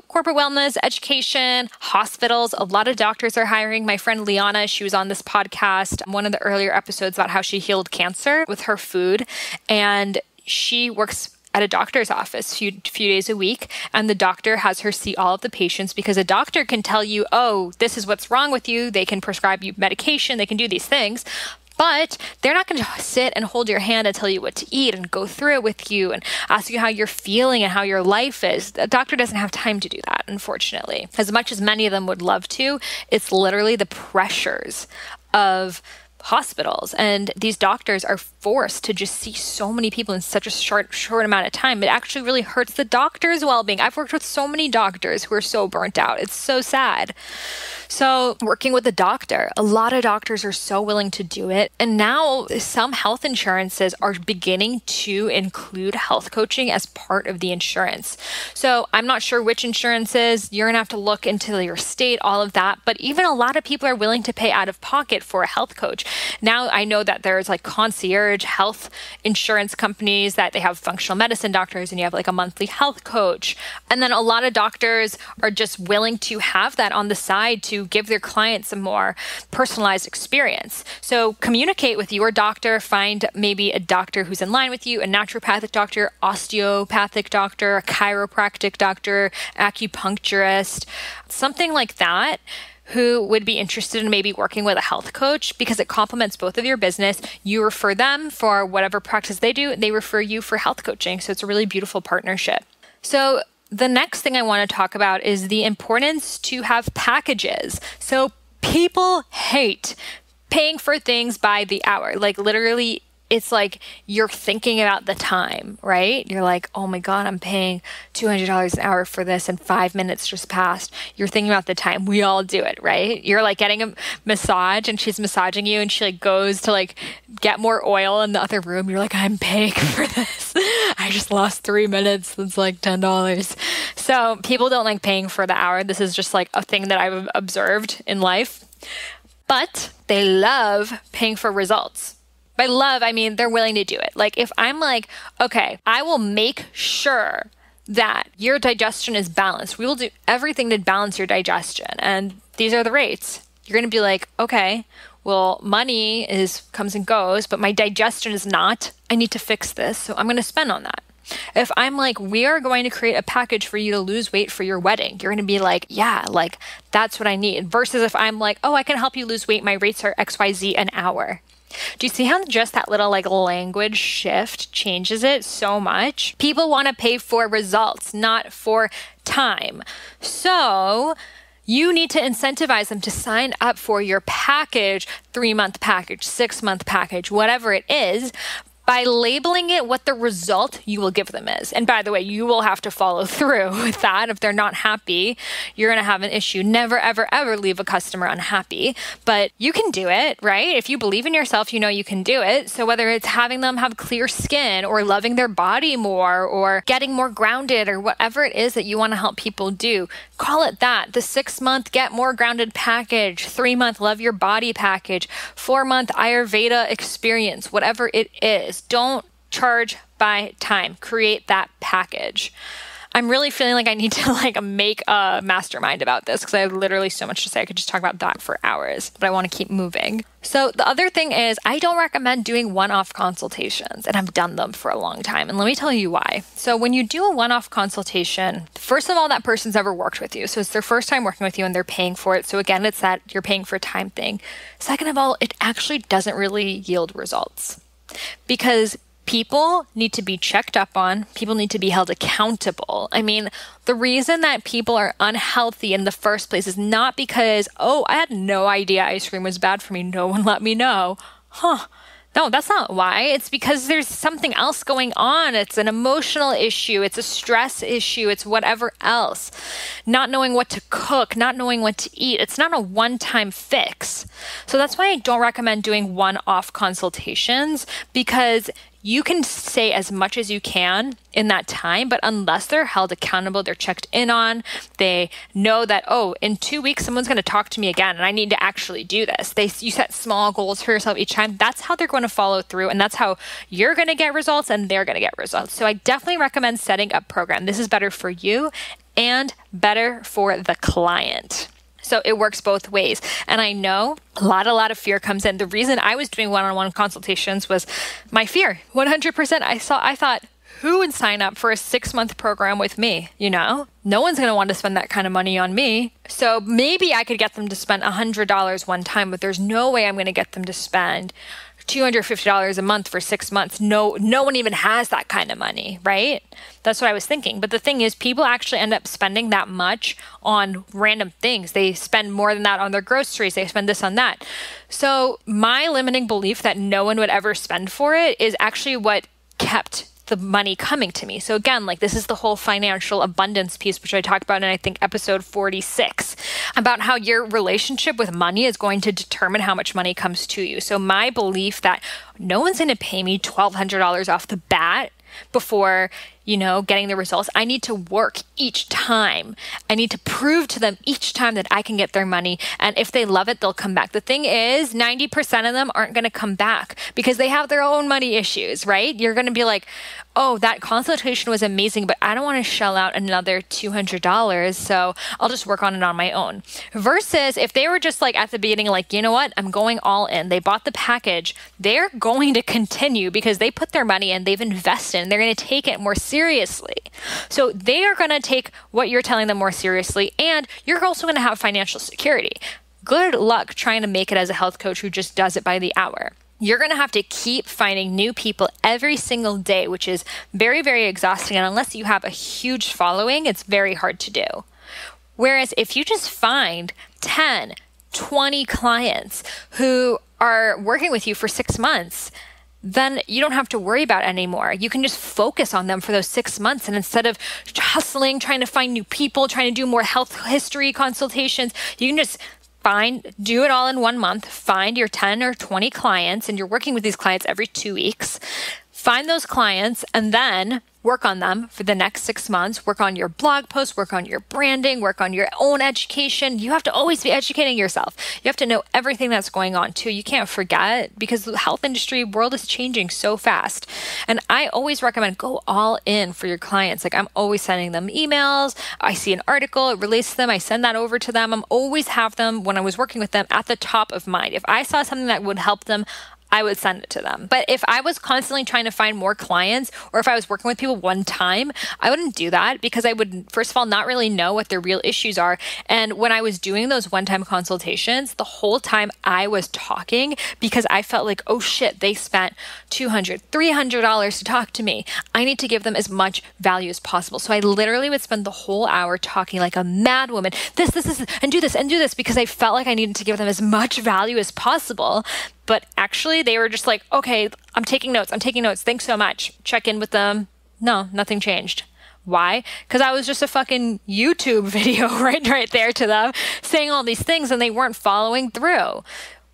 corporate wellness, education, hospitals, a lot of doctors are hiring. My friend Liana, she was on this podcast, one of the earlier episodes about how she healed cancer with her food. And she works at a doctor's office few days a week, and the doctor has her see all of the patients, because a doctor can tell you, oh, this is what's wrong with you. They can prescribe you medication. They can do these things. But they're not going to sit and hold your hand and tell you what to eat and go through it with you and ask you how you're feeling and how your life is. A doctor doesn't have time to do that, unfortunately. As much as many of them would love to, it's literally the pressures of hospitals, and these doctors are forced to just see so many people in such a short amount of time. It actually really hurts the doctor's well-being. I've worked with so many doctors who are so burnt out. It's so sad. So working with a doctor, a lot of doctors are so willing to do it. And now some health insurances are beginning to include health coaching as part of the insurance. So I'm not sure which insurances. You're going to have to look into your state, all of that. But even a lot of people are willing to pay out of pocket for a health coach. Now I know that there's like concierge health insurance companies that they have functional medicine doctors, and you have like a monthly health coach. And then a lot of doctors are just willing to have that on the side to give their clients a more personalized experience. So communicate with your doctor, find maybe a doctor who's in line with you, a naturopathic doctor, osteopathic doctor, a chiropractic doctor, acupuncturist, something like that, who would be interested in maybe working with a health coach, because it complements both of your business. You refer them for whatever practice they do, they refer you for health coaching. So it's a really beautiful partnership. So the next thing I want to talk about is the importance to have packages. So people hate paying for things by the hour. Like literally, it's like you're thinking about the time, right? You're like, oh my God, I'm paying $200 an hour for this and 5 minutes just passed. You're thinking about the time. We all do it, right? You're like getting a massage and she's massaging you and she like goes to like get more oil in the other room. You're like, I'm paying for this. I just lost 3 minutes. That's like $10. So people don't like paying for the hour. This is just like a thing that I've observed in life. But they love paying for results. By love, I mean they're willing to do it. Like if I'm like, okay, I will make sure that your digestion is balanced. We will do everything to balance your digestion. And these are the rates. You're going to be like, okay, well, money comes and goes, but my digestion is not. I need to fix this. So I'm going to spend on that. If I'm like, we are going to create a package for you to lose weight for your wedding, you're going to be like, yeah, like that's what I need. Versus if I'm like, oh, I can help you lose weight. My rates are XYZ an hour. Do you see how just that little like language shift changes it so much? People want to pay for results, not for time. So you need to incentivize them to sign up for your package, 3-month package, 6-month package, whatever it is, by labeling it what the result you will give them is. And by the way, you will have to follow through with that. If they're not happy, you're going to have an issue. Never, ever, ever leave a customer unhappy. But you can do it, right? If you believe in yourself, you know you can do it. So whether it's having them have clear skin or loving their body more or getting more grounded or whatever it is that you want to help people do, call it that. The 6-month get more grounded package, 3-month love your body package, 4-month Ayurveda experience, whatever it is. Don't charge by time. Create that package. I'm really feeling like I need to like make a mastermind about this because I have literally so much to say. I could just talk about that for hours, but I want to keep moving. So the other thing is I don't recommend doing one-off consultations, and I've done them for a long time. And let me tell you why. So when you do a one-off consultation, first of all, that person's never worked with you. So it's their first time working with you and they're paying for it. So again, it's that you're paying for time thing. Second of all, it actually doesn't really yield results. Because people need to be checked up on. People need to be held accountable. I mean, the reason that people are unhealthy in the first place is not because, oh, I had no idea ice cream was bad for me. No one let me know. No, that's not why. It's because there's something else going on. It's an emotional issue. It's a stress issue. It's whatever else. Not knowing what to cook, not knowing what to eat. It's not a one-time fix. So that's why I don't recommend doing one-off consultations, because you can say as much as you can in that time, but unless they're held accountable, they're checked in on, they know that, oh, in 2 weeks, someone's going to talk to me again and I need to actually do this. You set small goals for yourself each time. That's how they're going to follow through. And that's how you're going to get results and they're going to get results. So I definitely recommend setting up a program. This is better for you and better for the client. So it works both ways. And I know a lot of fear comes in. The reason I was doing one-on-one consultations was my fear. 100%. I thought, who would sign up for a 6-month program with me? No one's going to want to spend that kind of money on me. So maybe I could get them to spend $100 one time, but there's no way I'm going to get them to spend $250 a month for 6 months. No one even has that kind of money, right? That's what I was thinking. But the thing is, people actually end up spending that much on random things. They spend more than that on their groceries. They spend this on that. So my limiting belief that no one would ever spend for it is actually what kept the money coming to me. So again, this is the whole financial abundance piece, which I talked about in, I think, episode 46, about how your relationship with money is going to determine how much money comes to you. So my belief that no one's going to pay me $1,200 off the bat before, getting the results. I need to work each time. I need to prove to them each time that I can get their money. And if they love it, they'll come back. The thing is, 90% of them aren't going to come back because they have their own money issues, right? You're going to be like, oh, that consultation was amazing, but I don't want to shell out another $200. So I'll just work on it on my own. Versus if they were just at the beginning, you know what? I'm going all in. They bought the package. They're going to continue because they put their money in, they've invested, and they're going to take it more seriously. So they are going to take what you're telling them more seriously, and you're also going to have financial security. Good luck trying to make it as a health coach who just does it by the hour. You're going to have to keep finding new people every single day, which is very, very exhausting. And unless you have a huge following, it's very hard to do. Whereas if you just find 10, 20 clients who are working with you for 6 months, then you don't have to worry about it anymore. You can just focus on them for those 6 months. And instead of hustling, trying to find new people, trying to do more health history consultations, you can just do it all in 1 month, find your 10 or 20 clients, and you're working with these clients every 2 weeks. Find those clients and then work on them for the next 6 months. Work on your blog posts, work on your branding, work on your own education. You have to always be educating yourself. You have to know everything that's going on too. You can't forget because the health industry world is changing so fast. And I always recommend go all in for your clients. I'm always sending them emails. I see an article, it relates to them. I send that over to them. I'm always have them when I was working with them at the top of mind. If I saw something that would help them, I would send it to them. But if I was constantly trying to find more clients, or if I was working with people one time, I wouldn't do that because I would, first of all, not really know what their real issues are. And when I was doing those one-time consultations, the whole time I was talking because I felt like, oh shit, they spent $200, $300 to talk to me. I need to give them as much value as possible. So I literally would spend the whole hour talking like a mad woman, this, and do this, because I felt like I needed to give them as much value as possible. But actually, they were just like, okay, I'm taking notes. Thanks so much. Check in with them. No, nothing changed. Why? Because I was just a fucking YouTube video right there to them saying all these things and they weren't following through.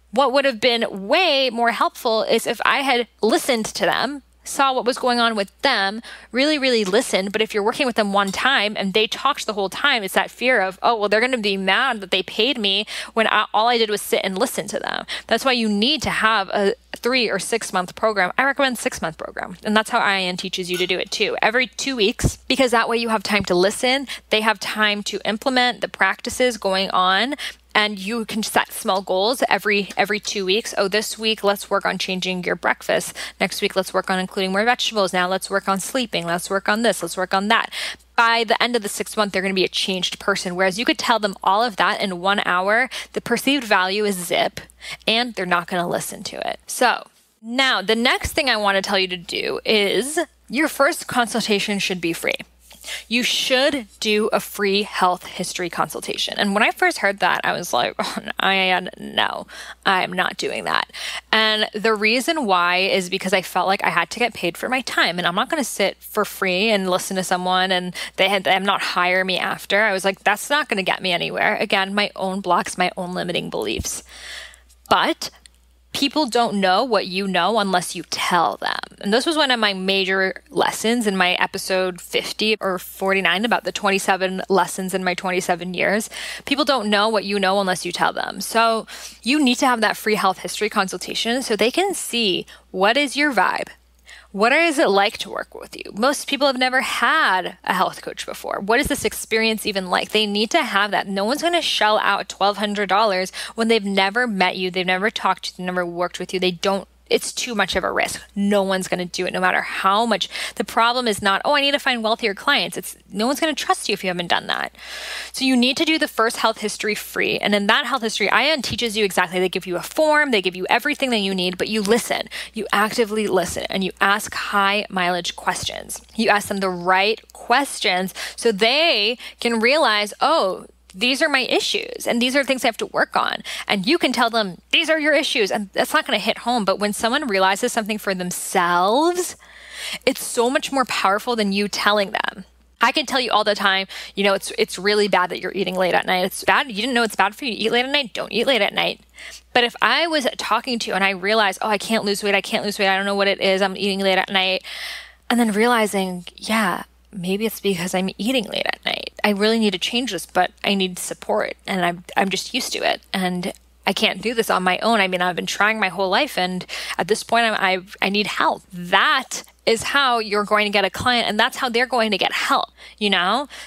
What would have been way more helpful is if I had listened to them, saw what was going on with them, really, really listened. But if you're working with them one time and they talked the whole time, it's that fear of, oh, well, they're going to be mad that they paid me when all I did was sit and listen to them. That's why you need to have a 3 or 6 month program. I recommend 6 month program. And that's how IN teaches you to do it too. Every 2 weeks, because that way you have time to listen. They have time to implement the practices going on. And you can set small goals every 2 weeks. Oh, this week, let's work on changing your breakfast. Next week, let's work on including more vegetables. Now let's work on sleeping. Let's work on this. Let's work on that. By the end of the 6th month, they're going to be a changed person. Whereas you could tell them all of that in 1 hour, the perceived value is zip, and they're not going to listen to it. So now the next thing I want to tell you to do is your first consultation should be free. You should do a free health history consultation. And when I first heard that, I was like, oh, no, I'm not doing that. And the reason why is because I felt like I had to get paid for my time. And I'm not going to sit for free and listen to someone and them not hire me after. I was like, that's not going to get me anywhere. Again, my own blocks, my own limiting beliefs. But people don't know what you know unless you tell them. And this was one of my major lessons in my episode 50 or 49 about the 27 lessons in my 27 years. People don't know what you know unless you tell them. So you need to have that free health history consultation so they can see what is your vibe. What is it like to work with you? Most people have never had a health coach before. What is this experience even like? They need to have that. No one's going to shell out $1,200 when they've never met you, they've never talked to you, they've never worked with you. They don't it's too much of a risk. No one's going to do it no matter how much. The problem is not, I need to find wealthier clients. It's no one's going to trust you if you haven't done that. So you need to do the first health history free. And in that health history, IAN teaches you exactly. They give you a form, they give you everything that you need, but you listen. You actively listen and you ask high mileage questions. You ask them the right questions so they can realize, these are my issues and these are things I have to work on. And you can tell them, these are your issues. And that's not going to hit home. But when someone realizes something for themselves, it's so much more powerful than you telling them. I can tell you all the time, it's really bad that you're eating late at night. It's bad. You didn't know it's bad for you to eat late at night. Don't eat late at night. But if I was talking to you and I realized, I can't lose weight. I don't know what it is. I'm eating late at night. And then realizing, maybe it's because I'm eating late at night. I really need to change this, but I need support and I'm just used to it. And I can't do this on my own. I mean, I've been trying my whole life and at this point I need help. That is how you're going to get a client and that's how they're going to get help,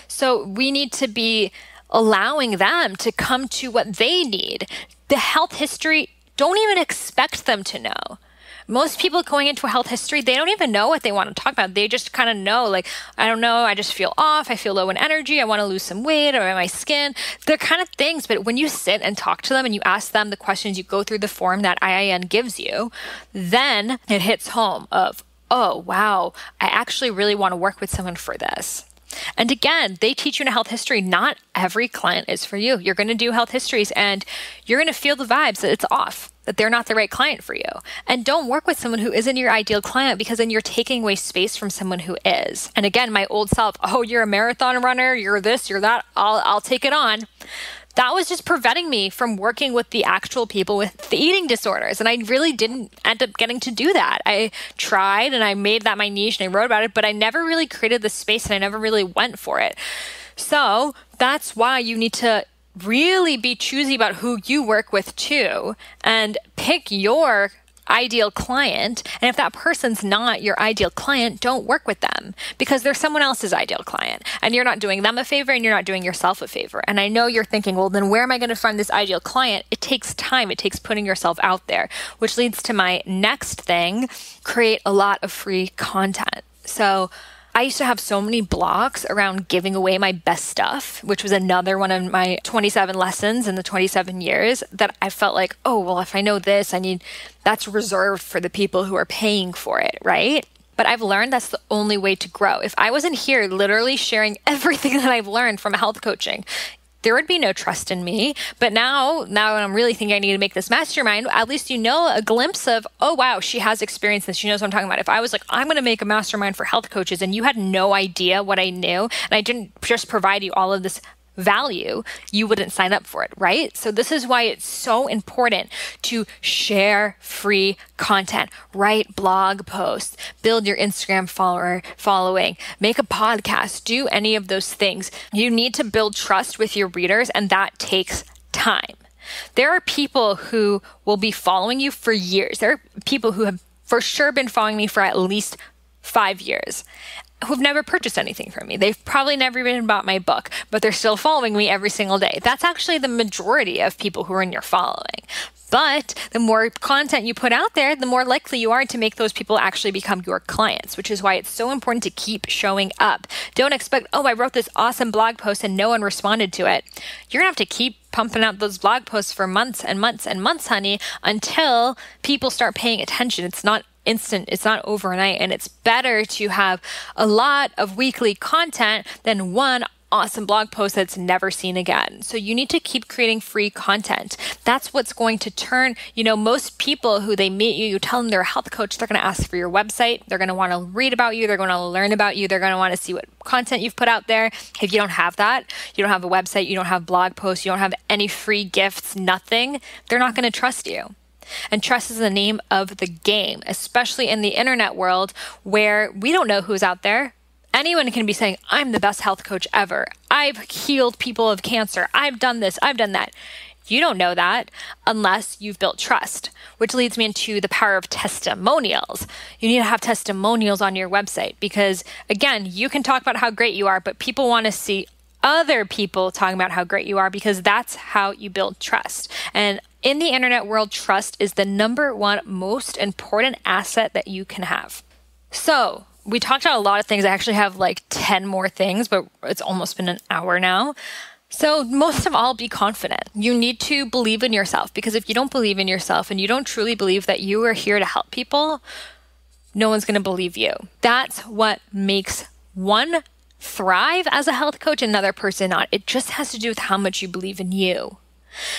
So we need to be allowing them to come to what they need. The health history, don't even expect them to know. Most people going into a health history, they don't even know what they want to talk about. They just kind of know, I don't know, I just feel off. I feel low in energy. I want to lose some weight or my skin. They're kind of things. But when you sit and talk to them and you ask them the questions, you go through the form that IAN gives you, then it hits home of, wow, I actually really want to work with someone for this. And again, they teach you in a health history, not every client is for you. You're going to do health histories and you're going to feel the vibes that it's off, that they're not the right client for you. And don't work with someone who isn't your ideal client because then you're taking away space from someone who is. And again, my old self, you're a marathon runner, you're this, you're that, I'll take it on. That was just preventing me from working with the actual people with the eating disorders. And I really didn't end up getting to do that. I tried and I made that my niche and I wrote about it, but I never really created the space and I never really went for it. So that's why you need to really be choosy about who you work with too and pick your ideal client. And if that person's not your ideal client, don't work with them because they're someone else's ideal client and you're not doing them a favor and you're not doing yourself a favor. And I know you're thinking, well, then where am I going to find this ideal client? It takes time. It takes putting yourself out there, which leads to my next thing, create a lot of free content. So I used to have so many blocks around giving away my best stuff, which was another one of my 27 lessons in the 27 years that I felt like, if I know this, that's reserved for the people who are paying for it, right? But I've learned that's the only way to grow. If I wasn't here literally sharing everything that I've learned from health coaching, there would be no trust in me. But now I'm really thinking I need to make this mastermind, at least a glimpse of, wow, she has experience and she knows what I'm talking about. If I was like, I'm going to make a mastermind for health coaches and you had no idea what I knew and I didn't just provide you all of this value, you wouldn't sign up for it, right? So this is why it's so important to share free content, write blog posts, build your Instagram following, make a podcast, do any of those things. You need to build trust with your readers, and that takes time. There are people who will be following you for years. There are people who have for sure been following me for at least 5 years. Who've never purchased anything from me. They've probably never even bought my book, but they're still following me every single day. That's actually the majority of people who are in your following. But the more content you put out there, the more likely you are to make those people actually become your clients, which is why it's so important to keep showing up. Don't expect, I wrote this awesome blog post and no one responded to it. You're going to have to keep pumping out those blog posts for months and months and months, honey, until people start paying attention. It's not instant. It's not overnight. And it's better to have a lot of weekly content than one awesome blog post that's never seen again. So you need to keep creating free content. That's what's going to turn, most people who they meet you tell them they're a health coach, they're going to ask for your website. They're going to want to read about you. They're going to learn about you. They're going to want to see what content you've put out there. If you don't have that, you don't have a website, you don't have blog posts, you don't have any free gifts, nothing, they're not going to trust you. And trust is the name of the game, especially in the internet world where we don't know who's out there. Anyone can be saying, I'm the best health coach ever. I've healed people of cancer. I've done this. I've done that. You don't know that unless you've built trust, which leads me into the power of testimonials. You need to have testimonials on your website because, again, you can talk about how great you are, but people want to see other people talking about how great you are because that's how you build trust. And In the internet world, trust is the number one most important asset that you can have. So we talked about a lot of things. I actually have like 10 more things, but it's almost been an hour now. So most of all, be confident. You need to believe in yourself, because if you don't believe in yourself and you don't truly believe that you are here to help people, no one's going to believe you. That's what makes one thrive as a health coach and another person not. It just has to do with how much you believe in you.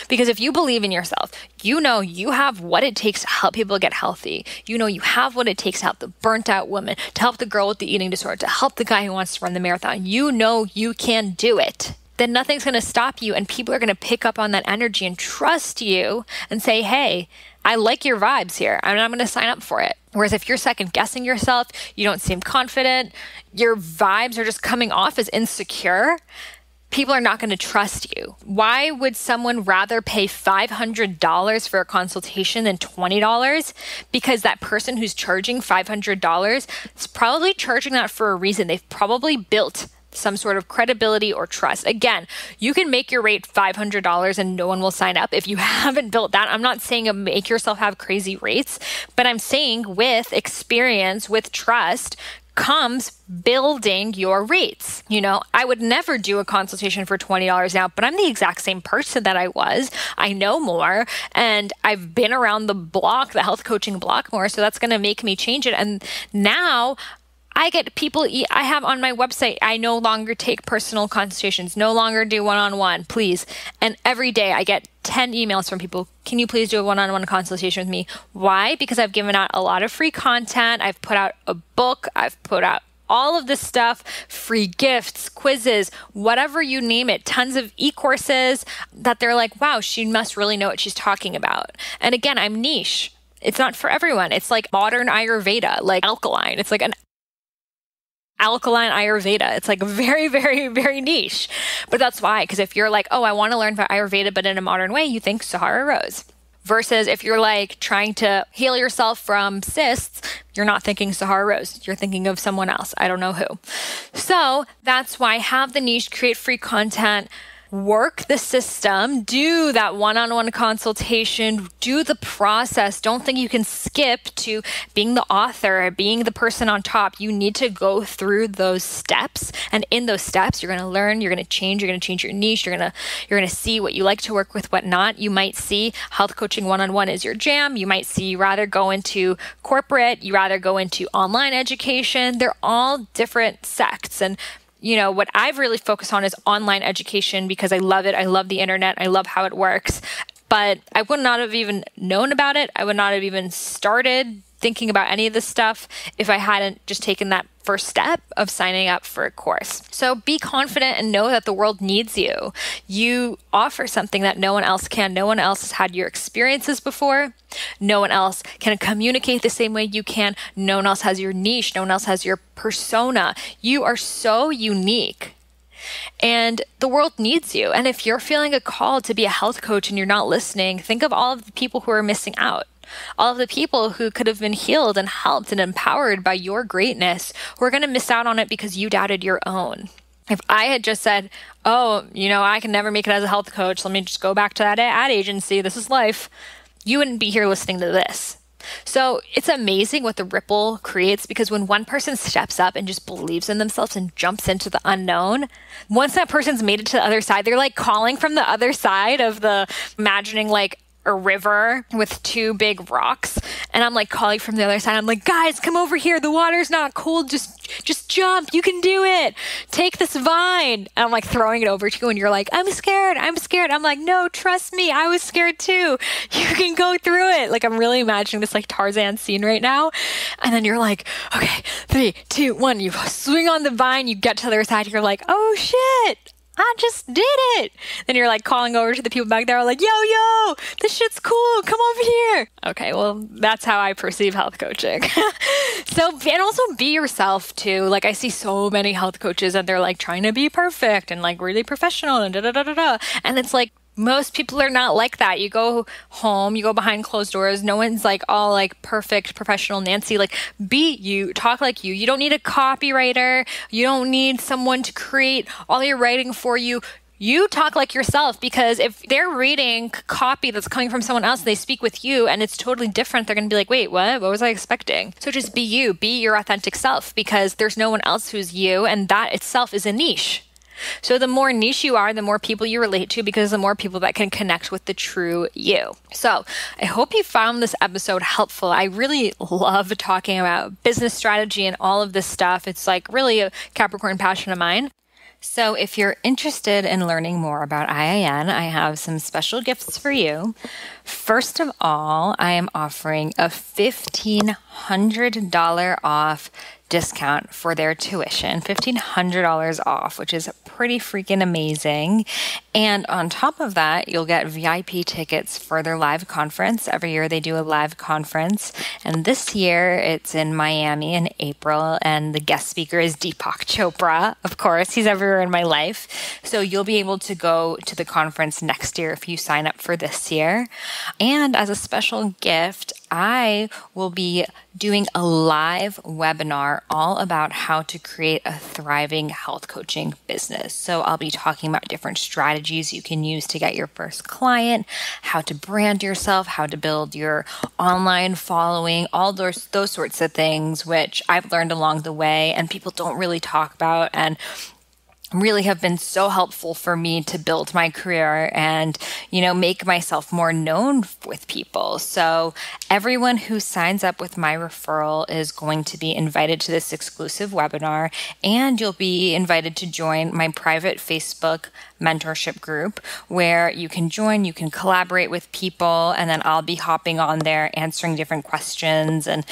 Because if you believe in yourself, you know you have what it takes to help people get healthy. You know you have what it takes to help the burnt out woman, to help the girl with the eating disorder, to help the guy who wants to run the marathon. You know you can do it. Then nothing's going to stop you, and people are going to pick up on that energy and trust you and say, hey, I like your vibes here, and I'm going to sign up for it. Whereas if you're second guessing yourself, you don't seem confident, your vibes are just coming off as insecure, people are not going to trust you. Why would someone rather pay $500 for a consultation than $20? Because that person who's charging $500 is probably charging that for a reason. They've probably built some sort of credibility or trust. Again, you can make your rate $500 and no one will sign up if you haven't built that. I'm not saying make yourself have crazy rates, but I'm saying with experience, with trust, comes building your rates. You know, I would never do a consultation for $20 now, but I'm the exact same person that I was. I know more, and I've been around the block, the health coaching block more, so that's going to make me change it. And now I get people, I have on my website, I no longer take personal consultations, no longer do one-on-one, please. And every day I get 10 emails from people, can you please do a one-on-one consultation with me? Why? Because I've given out a lot of free content. I've put out a book. I've put out all of this stuff, free gifts, quizzes, whatever you name it, tons of e-courses that they're like, wow, she must really know what she's talking about. And again, I'm niche. It's not for everyone. It's like modern Ayurveda, like alkaline. It's like an alkaline Ayurveda. It's like very, very, very niche. But that's why, because if you're like, oh, I want to learn about Ayurveda, but in a modern way, you think Sahara Rose. Versus if you're like trying to heal yourself from cysts, you're not thinking Sahara Rose. You're thinking of someone else. I don't know who. So that's why have the niche, create free content, work the system, do that one-on-one consultation, do the process. Don't think you can skip to being the author, being the person on top. You need to go through those steps. And in those steps, you're going to learn, you're going to change your niche. You're going to see what you like to work with, what not. You might see health coaching one-on-one is your jam. You might see you rather go into corporate, you rather go into online education. They're all different sects. And you know, what I've really focused on is online education because I love it. I love the internet. I love how it works. But I would not have even known about it. I would not have even started thinking about any of this stuff if I hadn't just taken that first step of signing up for a course. So be confident and know that the world needs you. You offer something that no one else can. No one else has had your experiences before. No one else can communicate the same way you can. No one else has your niche. No one else has your persona. You are so unique. And the world needs you. And if you're feeling a call to be a health coach and you're not listening, think of all of the people who are missing out. All of the people who could have been healed and helped and empowered by your greatness who are going to miss out on it because you doubted your own. If I had just said, oh, you know, I can never make it as a health coach, let me just go back to that ad agency, this is life, you wouldn't be here listening to this. So it's amazing what the ripple creates because when one person steps up and just believes in themselves and jumps into the unknown, once that person's made it to the other side, they're like calling from the other side of the, imagining like a river with two big rocks. And I'm like calling from the other side. I'm like, guys, come over here. The water's not cold. Just jump. You can do it. Take this vine. And I'm like throwing it over to you. And you're like, I'm scared. I'm like, no, trust me. I was scared too. You can go through it. Like I'm really imagining this like Tarzan scene right now. And then you're like, okay, 3, 2, 1. You swing on the vine. You get to the other side. You're like, oh shit. I just did it. Then you're like calling over to the people back there like, yo, this shit's cool. Come over here. Okay, well, that's how I perceive health coaching. And also be yourself too. Like I see so many health coaches and they're like trying to be perfect and like really professional and da-da-da-da-da. And it's like, most people are not like that. You go home, you go behind closed doors. No one's like all like perfect professional Nancy. Like be you, talk like you. You don't need a copywriter. You don't need someone to create all your writing for you. you talk like yourself, because if they're reading copy that's coming from someone else, they speak with you and it's totally different, they're going to be like, wait, what was I expecting? So just be you, be your authentic self, because there's no one else who's you, and that itself is a niche. So the more niche you are, the more people you relate to, because the more people that can connect with the true you. So I hope you found this episode helpful. I really love talking about business strategy and all of this stuff. It's like really a Capricorn passion of mine. So if you're interested in learning more about IIN, I have some special gifts for you. First of all, I am offering a $1,500 off discount for their tuition, $1,500 off, which is pretty freaking amazing. And on top of that, you'll get VIP tickets for their live conference. Every year they do a live conference. And this year it's in Miami in April. And the guest speaker is Deepak Chopra. Of course, he's everywhere in my life. So you'll be able to go to the conference next year if you sign up for this year. And as a special gift, I will be doing a live webinar all about how to create a thriving health coaching business. So I'll be talking about different strategies you can use to get your first client, how to brand yourself, how to build your online following, all those sorts of things, which I've learned along the way and people don't really talk about, and really have been so helpful for me to build my career and, make myself more known with people. So everyone who signs up with my referral is going to be invited to this exclusive webinar, and you'll be invited to join my private Facebook mentorship group where you can join, you can collaborate with people, and then I'll be hopping on there answering different questions and,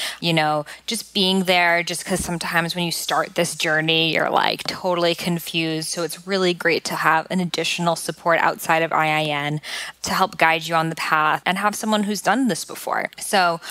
just being there, just because sometimes when you start this journey, you're like totally confused. So it's really great to have an additional support outside of IIN to help guide you on the path and have someone who's done this before. So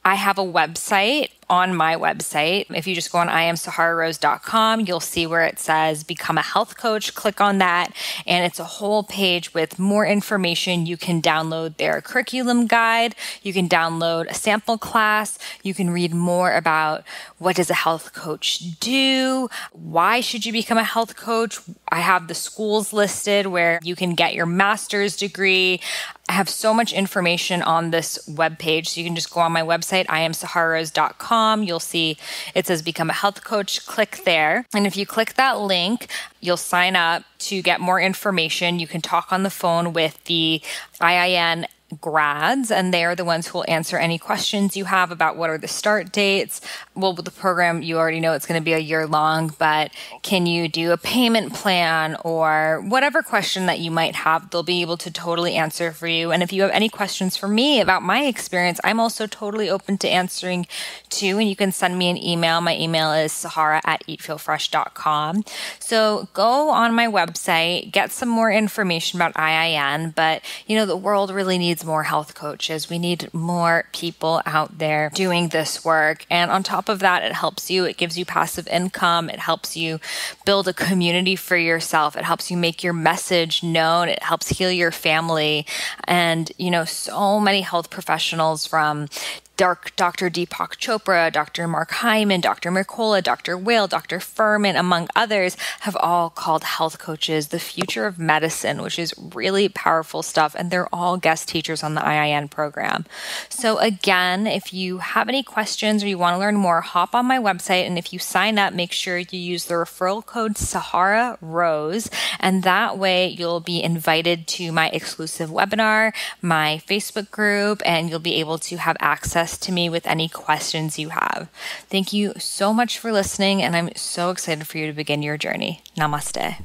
I have a website. On my website, if you just go on iamsahararose.com, you'll see where it says become a health coach. Click on that, and it's a whole page with more information. You can download their curriculum guide. You can download a sample class. You can read more about what does a health coach do? Why should you become a health coach? I have the schools listed where you can get your master's degree. I have so much information on this webpage. So you can just go on my website, iamsahararose.com. You'll see it says become a health coach. Click there. And if you click that link, you'll sign up to get more information. You can talk on the phone with the IIN grads, and they are the ones who will answer any questions you have about what are the start dates. Well, with the program, you already know it's going to be a year long, but can you do a payment plan or whatever question that you might have, they'll be able to totally answer for you. And if you have any questions for me about my experience, I'm also totally open to answering too. And you can send me an email. My email is sahara@eatfeelfresh.com. So go on my website, get some more information about IIN, but the world really needs more health coaches. We need more people out there doing this work. And on top of that, it helps you. It gives you passive income. It helps you build a community for yourself. It helps you make your message known. It helps heal your family. And, so many health professionals from Dr. Deepak Chopra, Dr. Mark Hyman, Dr. Mercola, Dr. Whale, Dr. Furman, among others, have all called health coaches the future of medicine, which is really powerful stuff. And they're all guest teachers on the IIN program. So again, if you have any questions or you want to learn more, hop on my website. And if you sign up, make sure you use the referral code Sahara Rose. And that way you'll be invited to my exclusive webinar, my Facebook group, and you'll be able to have access to me with any questions you have. Thank you so much for listening, and I'm so excited for you to begin your journey. Namaste.